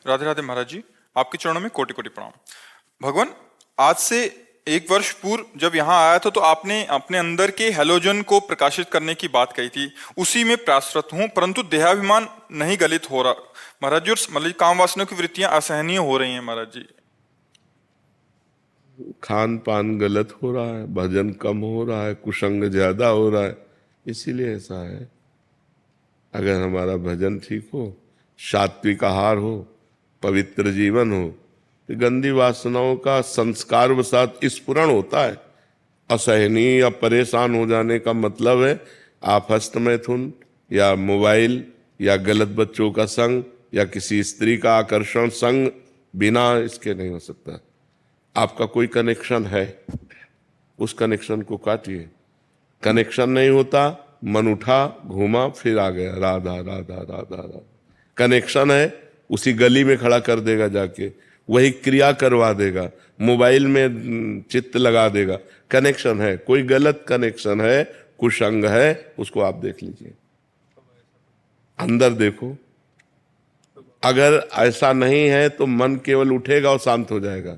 राधे राधे महाराज जी, आपके चरणों में कोटि कोटि प्रणाम। भगवान, आज से 1 वर्ष पूर्व जब यहाँ आया था तो आपने अपने अंदर के हैलोजन को प्रकाशित करने की बात कही थी। उसी में प्रयासरत हूँ, परंतु देहाभिमान नहीं गलित हो रहा महाराज जी, और मतलब काम वासना की वृत्तियां असहनीय हो रही हैं महाराज जी। खान पान गलत हो रहा है, भजन कम हो रहा है, कुसंग ज्यादा हो रहा है, इसीलिए ऐसा है। अगर हमारा भजन ठीक हो, सात्विक आहार हो, पवित्र जीवन हो, तो गंदी वासनाओं का संस्कार वसात स्फुरण होता है। असहनीय या परेशान हो जाने का मतलब है आप हस्त मैथुन या मोबाइल या गलत बच्चों का संग या किसी स्त्री का आकर्षण संग बिना इसके नहीं हो सकता। आपका कोई कनेक्शन है, उस कनेक्शन को काटिए। कनेक्शन नहीं होता, मन उठा घूमा फिर आ गया, राधा राधा राधा राधा। कनेक्शन है, उसी गली में खड़ा कर देगा, जाके वही क्रिया करवा देगा, मोबाइल में चित्त लगा देगा। कनेक्शन है, कोई गलत कनेक्शन है, कुसंग है, उसको आप देख लीजिए, अंदर देखो। अगर ऐसा नहीं है तो मन केवल उठेगा और शांत हो जाएगा।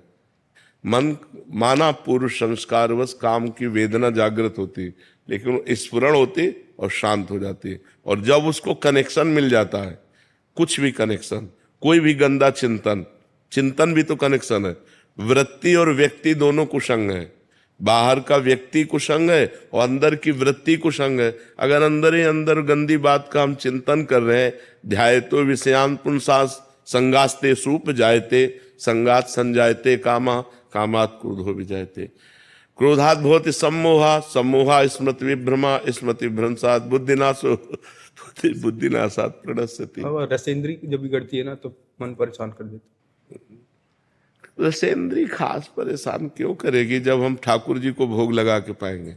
मन माना पुरुष संस्कारवश काम की वेदना जागृत होती, लेकिन स्फुरण होती और शांत हो जाती। और जब उसको कनेक्शन मिल जाता है, कुछ भी कनेक्शन, कोई भी गंदा चिंतन, चिंतन भी तो कनेक्शन है। वृत्ति और व्यक्ति दोनों कुसंग है। बाहर का व्यक्ति कुसंग है और अंदर की वृत्ति कुसंग है। अगर अंदर ही अंदर गंदी बात का हम चिंतन कर रहे हैं, ध्यायतो विषयान पुंसास संगास्ते सूप जायते संगात संजायते कामा कामात क्रोधो विजायते। क्रोधात भवति सम्मोहा सम्मोहा स्मृति विभ्रमा स्मृति भ्रंशात बुद्धिनाशो बुद्धिनाशात प्रणश्यति। रसेंद्री जब बिगड़ती है ना तो मन परेशान कर देती। रसेंद्री खास परेशान क्यों करेगी जब हम ठाकुर जी को भोग लगा के पाएंगे।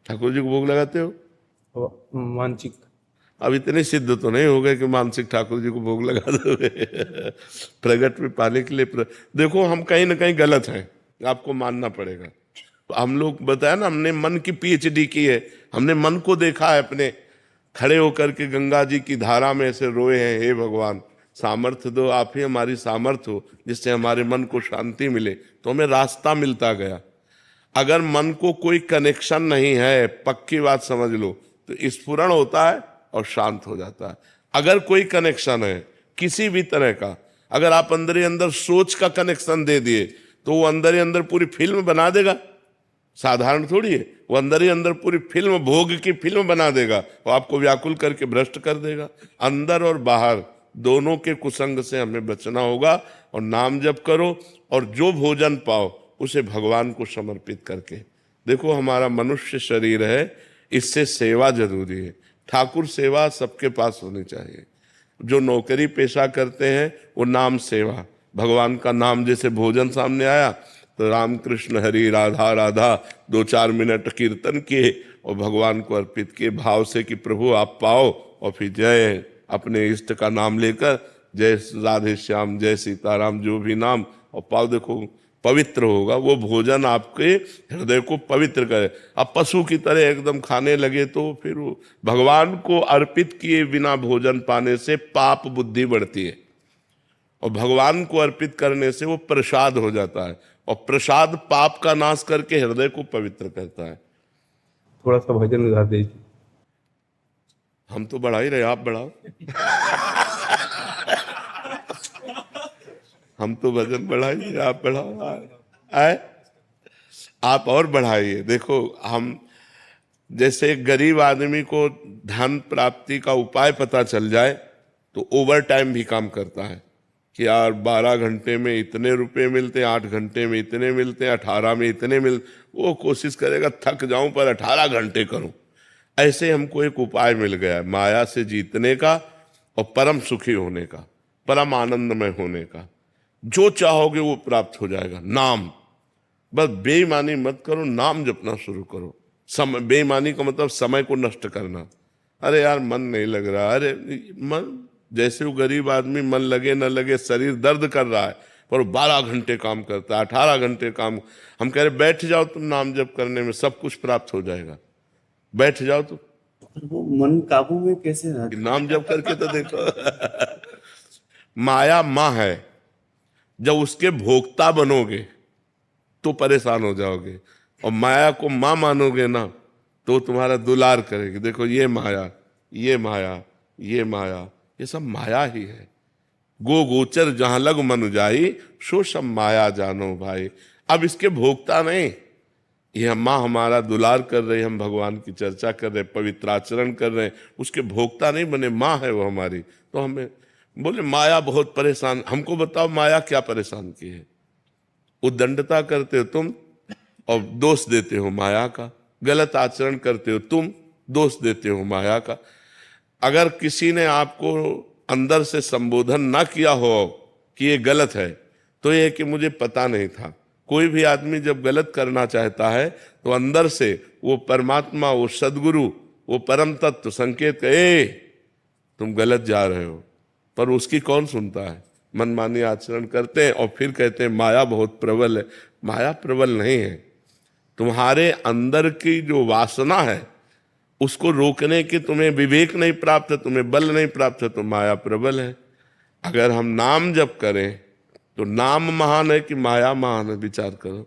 ठाकुर जी को भोग लगाते हो? मानसिक अब इतने सिद्ध तो नहीं हो गए कि मानसिक ठाकुर जी को भोग लगा दोगे। प्रगट में पाने के लिए देखो, हम कहीं ना कहीं गलत हैं, आपको मानना पड़ेगा। हम लोग बताया ना, हमने मन की पीएचडी की है, हमने मन को देखा है। अपने खड़े होकर के गंगा जी की धारा में ऐसे रोए हैं, हे भगवान सामर्थ्य दो, आप ही हमारी सामर्थ्य हो, जिससे हमारे मन को शांति मिले। तो हमें रास्ता मिलता गया। अगर मन को कोई कनेक्शन नहीं है, पक्की बात समझ लो, तो स्फुरण होता है और शांत हो जाता है। अगर कोई कनेक्शन है किसी भी तरह का, अगर आप अंदर ही अंदर सोच का कनेक्शन दे दिए तो वो अंदर ही अंदर पूरी फिल्म बना देगा। साधारण थोड़ी है, वो अंदर ही अंदर पूरी फिल्म, भोग की फिल्म बना देगा। वो आपको व्याकुल करके भ्रष्ट कर देगा। अंदर और बाहर दोनों के कुसंग से हमें बचना होगा। और नाम जप करो और जो भोजन पाओ उसे भगवान को समर्पित करके देखो। हमारा मनुष्य शरीर है, इससे सेवा जरूरी है। ठाकुर सेवा सबके पास होनी चाहिए। जो नौकरी पेशा करते हैं वो नाम सेवा, भगवान का नाम, जैसे भोजन सामने आया तो राम कृष्ण हरि राधा राधा 2-4 मिनट कीर्तन किए और भगवान को अर्पित किए भाव से कि प्रभु आप पाओ। और फिर जय अपने इष्ट का नाम लेकर, जय राधे श्याम, जय सीताराम, जो भी नाम, और पाओ। देखो पवित्र होगा वो भोजन, आपके हृदय को पवित्र करे। अब पशु की तरह एकदम खाने लगे तो फिर वो भगवान को अर्पित किए बिना भोजन पाने से पाप बुद्धि बढ़ती है, और भगवान को अर्पित करने से वो प्रसाद हो जाता है। और प्रसाद पाप का नाश करके हृदय को पवित्र करता है। थोड़ा सा भजन गा दीजिए। हम तो बढ़ा ही रहे, आप बढ़ाओ। हम तो भजन बढ़ाइए, आप बढ़ाओ। आए आप और बढ़ाइए। देखो, हम जैसे गरीब आदमी को धन प्राप्ति का उपाय पता चल जाए तो ओवर टाइम भी काम करता है कि यार 12 घंटे में इतने रुपए मिलते, 8 घंटे में इतने मिलते, 18 में इतने वो कोशिश करेगा थक जाऊं पर 18 घंटे करूं। ऐसे हमको एक उपाय मिल गया माया से जीतने का और परम सुखी होने का, परम आनंदमय होने का। जो चाहोगे वो प्राप्त हो जाएगा। नाम, बस बेईमानी मत करो, नाम जपना शुरू करो। समय, बेईमानी का मतलब समय को नष्ट करना। अरे यार मन नहीं लग रहा, अरे मन, जैसे वो गरीब आदमी मन लगे न लगे, शरीर दर्द कर रहा है पर 12 घंटे काम करता है, 18 घंटे काम। हम कह रहे बैठ जाओ तुम नाम जप करने में, सब कुछ प्राप्त हो जाएगा। बैठ जाओ तुम। वो मन काबू में कैसे रहा? नाम जप करके तो देखो। माया माँ है, जब उसके भोक्ता बनोगे तो परेशान हो जाओगे, और माया को माँ मानोगे ना तो तुम्हारा दुलार करेगी। देखो ये माया, ये माया, ये माया, ये सब माया ही है। गो गोचर जहां लग मन जाई, सो सब माया जानो भाई। अब इसके भोक्ता नहीं, ये माँ हमारा दुलार कर रहे, हम भगवान की चर्चा कर रहे, पवित्र आचरण कर रहे हैं, उसके भोक्ता नहीं बने, माँ है वो हमारी। तो हमें बोले माया बहुत परेशान, हमको बताओ माया क्या परेशान की है? उद्दंडता करते हो तुम और दोष देते हो माया का, गलत आचरण करते हो तुम, दोष देते हो माया का। अगर किसी ने आपको अंदर से संबोधन ना किया हो कि ये गलत है, तो ये कि मुझे पता नहीं था। कोई भी आदमी जब गलत करना चाहता है तो अंदर से वो परमात्मा, वो सदगुरु, वो परम तत्व संकेत करे तुम गलत जा रहे हो, पर उसकी कौन सुनता है? मनमानी आचरण करते हैं और फिर कहते हैं माया बहुत प्रबल है। माया प्रबल नहीं है, तुम्हारे अंदर की जो वासना है उसको रोकने की तुम्हें विवेक नहीं प्राप्त है, तुम्हें बल नहीं प्राप्त है, तो माया प्रबल है। अगर हम नाम जप करें तो नाम महान है कि माया महान है? विचार करो।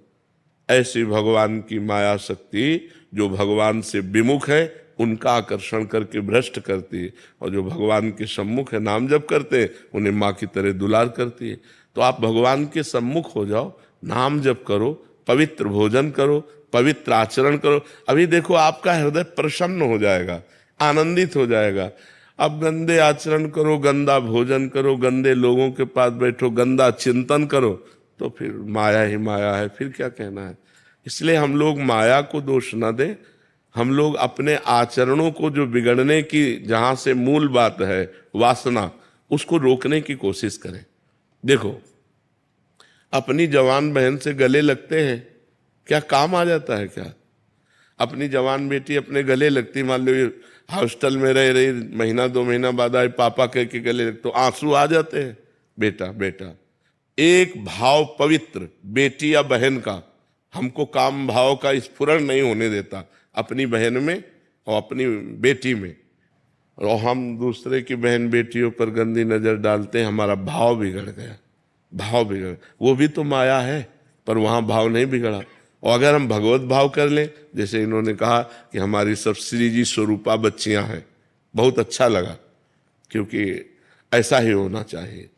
ऐसी भगवान की माया शक्ति जो भगवान से विमुख है उनका आकर्षण करके भ्रष्ट करती है, और जो भगवान के सम्मुख है नाम जप करते हैं उन्हें माँ की तरह दुलार करती है। तो आप भगवान के सम्मुख हो जाओ, नाम जप करो, पवित्र भोजन करो, पवित्र आचरण करो। अभी देखो आपका हृदय प्रसन्न हो जाएगा, आनंदित हो जाएगा। अब गंदे आचरण करो, गंदा भोजन करो, गंदे लोगों के पास बैठो, गंदा चिंतन करो, तो फिर माया ही माया है, फिर क्या कहना है। इसलिए हम लोग माया को दोष न दें, हम लोग अपने आचरणों को जो बिगड़ने की जहां से मूल बात है वासना, उसको रोकने की कोशिश करें। देखो अपनी जवान बहन से गले लगते हैं, क्या काम आ जाता है क्या? अपनी जवान बेटी अपने गले लगती, मान लो हॉस्टल में रह रही, महीना 2 महीना बाद आए पापा कह के गले लगते, तो आंसू आ जाते हैं। बेटा बेटा, एक भाव पवित्र बेटी या बहन का हमको काम भाव का स्फुरण नहीं होने देता अपनी बहन में और अपनी बेटी में, और हम दूसरे की बहन बेटियों पर गंदी नजर डालते हैं, हमारा भाव बिगड़ गया। भाव बिगड़, वो भी तो माया है, पर वहां भाव नहीं बिगड़ा। और अगर हम भगवत भाव कर लें, जैसे इन्होंने कहा कि हमारी सब श्री जी स्वरूपा बच्चियां हैं, बहुत अच्छा लगा, क्योंकि ऐसा ही होना चाहिए।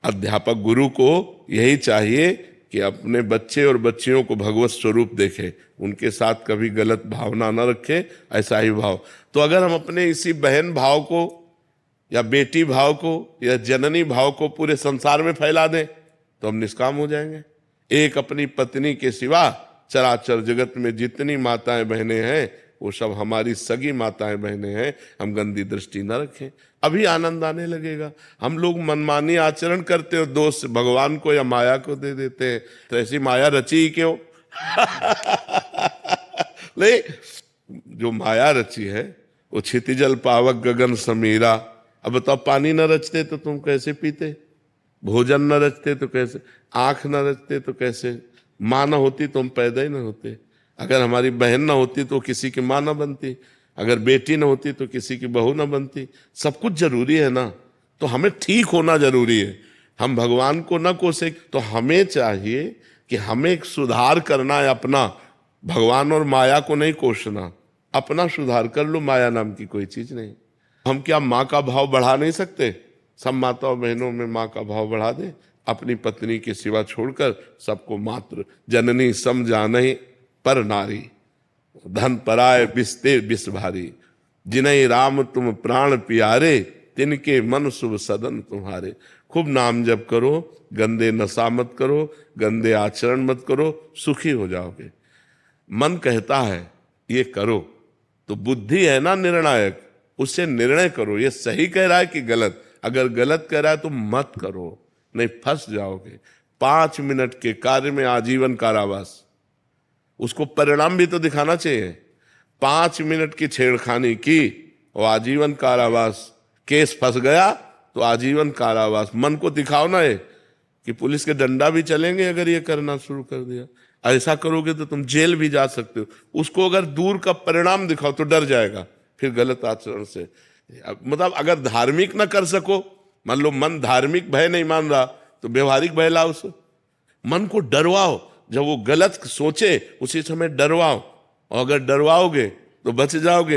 अध्यापक गुरु को यही चाहिए कि अपने बच्चे और बच्चियों को भगवत स्वरूप देखे, उनके साथ कभी गलत भावना न रखे, ऐसा ही भाव। तो अगर हम अपने इसी बहन भाव को या बेटी भाव को या जननी भाव को पूरे संसार में फैला दें तो हम निष्काम हो जाएंगे। एक अपनी पत्नी के सिवा चराचर जगत में जितनी माताएं बहनें हैं वो सब हमारी सगी माताएं बहनें हैं, हम गंदी दृष्टि न रखें, अभी आनंद आने लगेगा। हम लोग मनमानी आचरण करते हो, दोष भगवान को या माया को दे देते हैं, तो ऐसी माया रची ही क्यों? नहीं, जो माया रची है वो क्षितिजल पावक गगन समीरा। अब बताओ, पानी न रचते तो तुम कैसे पीते? भोजन न रचते तो कैसे? आंख न रचते तो कैसे? माँ न होती तो हम पैदा ही न होते। अगर हमारी बहन न होती तो किसी की माँ न बनती, अगर बेटी न होती तो किसी की बहू न बनती। सब कुछ जरूरी है ना, तो हमें ठीक होना जरूरी है। हम भगवान को न कोसे तो हमें चाहिए कि हमें एक सुधार करना है अपना, भगवान और माया को नहीं कोसना, अपना सुधार कर लो। माया नाम की कोई चीज नहीं। हम क्या माँ का भाव बढ़ा नहीं सकते? सब माताओं बहनों में माँ का भाव बढ़ा दे, अपनी पत्नी के सिवा छोड़कर सबको मात्र जननी सम जानहि पर नारी, धन पराय बिस्ते बिस भारी, जिनहि राम तुम प्राण प्यारे, तिनके मन शुभ सदन तुम्हारे। खूब नाम जप करो, गंदे नशा मत करो, गंदे आचरण मत करो, सुखी हो जाओगे। मन कहता है ये करो, तो बुद्धि है ना निर्णायक, उससे निर्णय करो, ये सही कह रहा है कि गलत। अगर गलत कह रहा है तो मत करो, नहीं फंस जाओगे। 5 मिनट के कार्य में आजीवन कारावास, उसको परिणाम भी तो दिखाना चाहिए। 5 मिनट की छेड़खानी की और आजीवन कारावास, केस फंस गया तो आजीवन कारावास। मन को दिखाओ ना, कि पुलिस के डंडा भी चलेंगे अगर ये करना शुरू कर दिया। ऐसा करोगे तो तुम जेल भी जा सकते हो। उसको अगर दूर का परिणाम दिखाओ तो डर जाएगा फिर गलत आचरण से। मतलब अगर धार्मिक ना कर सको, मान लो मन धार्मिक भय नहीं मान रहा, तो व्यवहारिक बहलाव से। मन को डरवाओ, जब वो गलत सोचे उसी समय डरवाओ, और अगर डरवाओगे तो बच जाओगे।